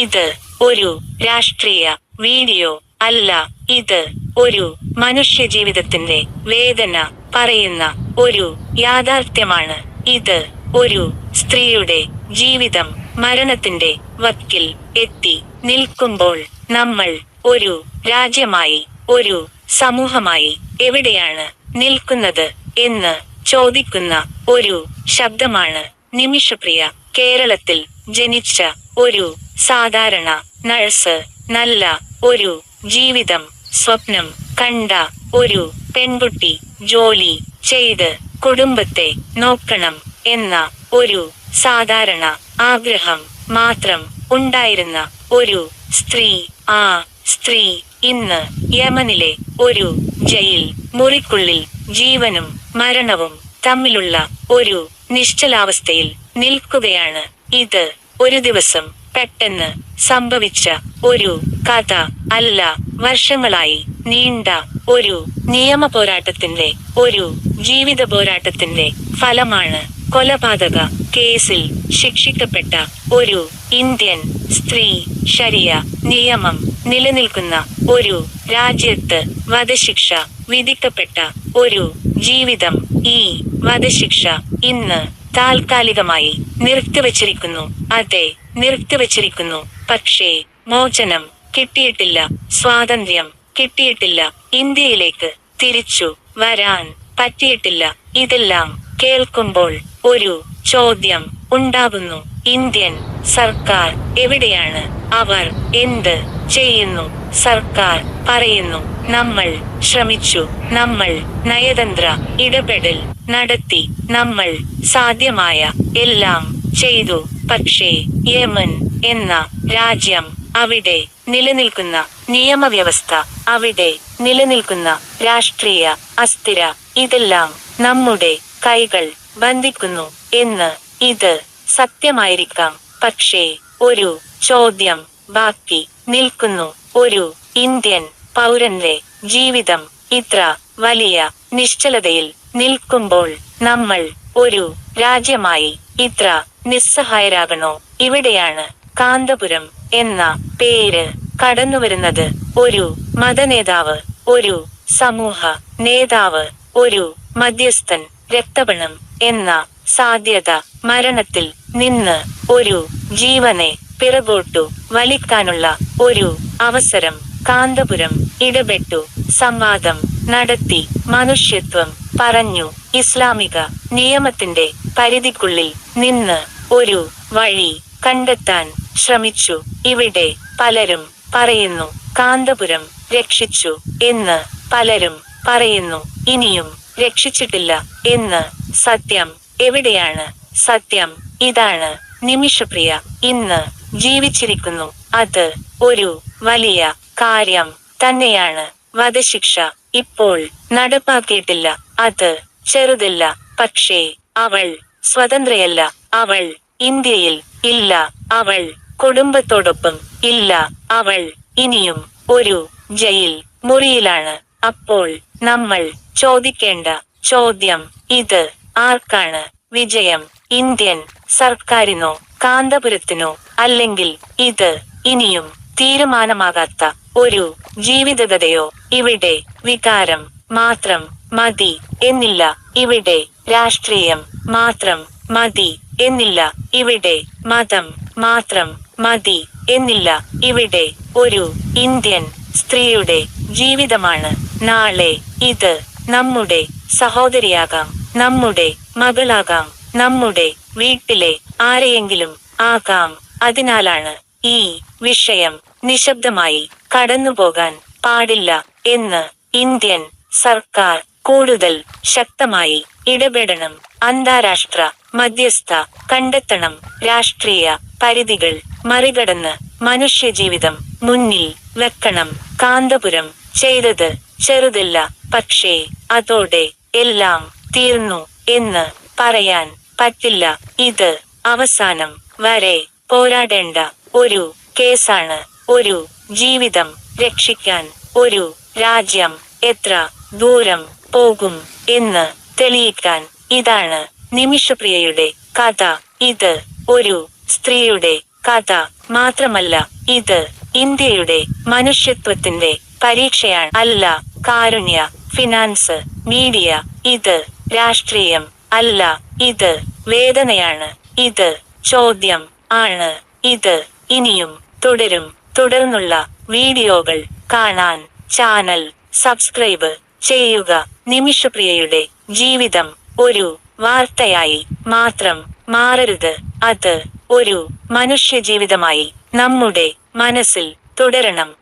ഇത് ഒരു രാഷ്ട്രീയ വീഡിയോ അല്ല. ഇത് ഒരു മനുഷ്യജീവിതത്തിന്റെ വേദന പറയുന്ന ഒരു യാഥാർത്ഥ്യമാണ്. ഇത് ഒരു സ്ത്രീയുടെ ജീവിതം മരണത്തിന്റെ വക്കിൽ എത്തി നിൽക്കുമ്പോൾ നമ്മൾ ഒരു രാജ്യമായി, ഒരു സമൂഹമായി എവിടെയാണ് നിൽക്കുന്നത് എന്ന് ചോദിക്കുന്ന ഒരു ശബ്ദമാണ് നിമിഷപ്രിയ. കേരളത്തിൽ ജനിച്ച ഒരു സാധാരണ നഴ്സ്, നല്ല ഒരു ജീവിതം സ്വപ്നം കണ്ട ഒരു പെൺകുട്ടി, ജോലി ചെയ്ത് കുടുംബത്തെ നോക്കണം എന്ന ഒരു സാധാരണ ആഗ്രഹം മാത്രം ഉണ്ടായിരുന്ന ഒരു സ്ത്രീ. ആ സ്ത്രീ ഇന്ന് യമനിലെ ഒരു ജയിൽ മുറിക്കുള്ളിൽ ജീവനും മരണവും തമ്മിലുള്ള ഒരു നിശ്ചലാവസ്ഥയിൽ നിൽക്കുകയാണ്. ഇത് ഒരു ദിവസം പെട്ടെന്ന് സംഭവിച്ച ഒരു കഥ അല്ല. വർഷങ്ങളായി നീണ്ട ഒരു നിയമ പോരാട്ടത്തിന്റെ, ഒരു ജീവിത പോരാട്ടത്തിന്റെ ഫലമാണ്. കൊലപാതക കേസിൽ ശിക്ഷിക്കപ്പെട്ട ഒരു ഇന്ത്യൻ സ്ത്രീ, ശരിയ നിയമം നിലനിൽക്കുന്ന ഒരു രാജ്യത്ത് വധശിക്ഷ വിധിക്കപ്പെട്ട ഒരു ജീവിതം. ഈ വധശിക്ഷ ഇന്ന് താൽക്കാലികമായി നിർത്തിവച്ചിരിക്കുന്നു. അതെ, നിർത്തിവച്ചിരിക്കുന്നു. പക്ഷേ മോചനം കിട്ടിയിട്ടില്ല, സ്വാതന്ത്ര്യം കിട്ടിയിട്ടില്ല, ഇന്ത്യയിലേക്ക് തിരിച്ചു വരാൻ പറ്റിയിട്ടില്ല. ഇതെല്ലാം കേൾക്കുമ്പോൾ ഒരു ചോദ്യം ഉണ്ടാകുന്നു. ഇന്ത്യൻ സർക്കാർ എവിടെയാണ്? അവർ എന്ത് ചെയ്യുന്നു? സർക്കാർ പറയുന്നു, നമ്മൾ ശ്രമിച്ചു, നമ്മൾ നയതന്ത്ര ഇടപെടൽ നടത്തി, നമ്മൾ സാധ്യമായ എല്ലാം ചെയ്തു. പക്ഷേ യമൻ എന്ന രാജ്യം, അവിടെ നിലനിൽക്കുന്ന നിയമവ്യവസ്ഥ, അവിടെ നിലനിൽക്കുന്ന രാഷ്ട്രീയ അസ്ഥിര, ഇതെല്ലാം നമ്മുടെ കൈകൾ ബന്ധിക്കുന്നു എന്ന്. ഇത് സത്യമായിരിക്കാം. പക്ഷേ ഒരു ചോദ്യം ബാക്കി നിൽക്കുന്നു. ഒരു ഇന്ത്യൻ പൗരന്റെ ജീവിതം ഇത്ര വലിയ നിശ്ചലതയിൽ നിൽക്കുമ്പോൾ നമ്മൾ ഒരു രാജ്യമായി ഇത്ര നിസ്സഹായരാകണോ? ഇവിടെയാണ് കാന്തപുരം എന്ന പേര് കടന്നുവരുന്നത്. ഒരു മതനേതാവ്, ഒരു സമൂഹ നേതാവ്, ഒരു മധ്യസ്ഥൻ, രക്തപണം എന്ന സാധ്യത, മരണത്തിൽ നിന്ന് ഒരു ജീവനെ പിറകോട്ടു വലിക്കാനുള്ള ഒരു അവസരം. കാന്തപുരം ഇടപെട്ടു, സംവാദം നടത്തി, മനുഷ്യത്വം പറഞ്ഞു, ഇസ്ലാമിക നിയമത്തിന്റെ പരിധിക്കുള്ളിൽ നിന്ന് ഒരു വഴി കണ്ടെത്താൻ ശ്രമിച്ചു. ഇവിടെ പലരും പറയുന്നു കാന്തപുരം രക്ഷിച്ചു എന്ന്, പലരും പറയുന്നു ഇനിയും രക്ഷിച്ചിട്ടില്ല എന്ന്. സത്യം എവിടെയാണ്? സത്യം ഇതാണ്. നിമിഷപ്രിയ ഇന്ന് ജീവിച്ചിരിക്കുന്നു. അത് ഒരു വലിയ കാര്യം തന്നെയാണ്. വധശിക്ഷ ഇപ്പോൾ നടപ്പാക്കിയിട്ടില്ല, അത് ചെറുതല്ല. പക്ഷേ അവൾ സ്വതന്ത്രയല്ല. അവൾ ഇന്ത്യയിൽ ഇല്ല. അവൾ കുടുംബത്തോടൊപ്പം ഇല്ല. അവൾ ഇനിയും ഒരു ജയിൽ മുറിയിലാണ്. അപ്പോൾ നമ്മൾ ചോദിക്കേണ്ട ചോദ്യം, ഇത് ആർക്കാണ് വിജയം? ഇന്ത്യൻ സർക്കാരിനോ, കാന്തപുരത്തിനോ? അല്ലെങ്കിൽ ഇത് ഇനിയും തീരുമാനമാകാത്ത ഒരു ജീവിതകഥയോ? ഇവിടെ വികാരം മാത്രം മതി എന്നില്ല. ഇവിടെ രാഷ്ട്രീയം മാത്രം മതി എന്നില്ല. ഇവിടെ മതം മാത്രം മതി എന്നില്ല. ഇവിടെ ഒരു ഇന്ത്യൻ സ്ത്രീയുടെ ജീവിതമാണ്. നാളെ ഇത് നമ്മുടെ സഹോദരിയാകാം, നമ്മുടെ മകളാകാം, നമ്മുടെ വീട്ടിലെ ആരെയെങ്കിലും ആകാം. അതിനാലാണ് ഈ വിഷയം നിശബ്ദമായി കടന്നുപോകാൻ പാടില്ല എന്ന് ഇന്ത്യൻ സർക്കാർ കൂടുതൽ ശക്തമായി ഇടപെടണം. അന്താരാഷ്ട്ര മധ്യസ്ഥ കണ്ടെത്തണം. രാഷ്ട്രീയ പരിധികൾ മറികടന്ന് മനുഷ്യജീവിതം മുന്നിൽ വെക്കണം. കാന്തപുരം ചെയ്തത് ചെറുതല്ല, പക്ഷേ അതോടെ എല്ലാം തീർന്നു എന്ന് പറയാൻ പറ്റില്ല. ഇത് അവസാനം വരെ പോരാടേണ്ട ഒരു കേസാണ്. ഒരു ജീവിതം രക്ഷിക്കാൻ ഒരു രാജ്യം എത്ര ദൂരം പോകും എന്ന് തെളിയിക്കാൻ ഇതാണ് നിമിഷപ്രിയയുടെ കഥ. ഇത് ഒരു സ്ത്രീയുടെ കഥ മാത്രമല്ല, ഇത് ഇന്ത്യയുടെ മനുഷ്യത്വത്തിന്റെ പരീക്ഷയാണ്. അല്ല കാരുണ്യ, ഫിനാൻസ്, മീഡിയ. ഇത് രാഷ്ട്രീയം അല്ല, ഇത് വേദനയാണ്. ഇത് ചോദ്യം ആണ്. ഇത് ഇനിയും തുടരും. തുടർന്നുള്ള വീഡിയോകൾ കാണാൻ ചാനൽ സബ്സ്ക്രൈബ് ചെയ്യുക. നിമിഷപ്രിയയുടെ ജീവിതം ഒരു വാർത്തയായി മാത്രം മാറരുത്. അത് ഒരു മനുഷ്യജീവിതമായി നമ്മുടെ മനസ്സിൽ തുടരണം.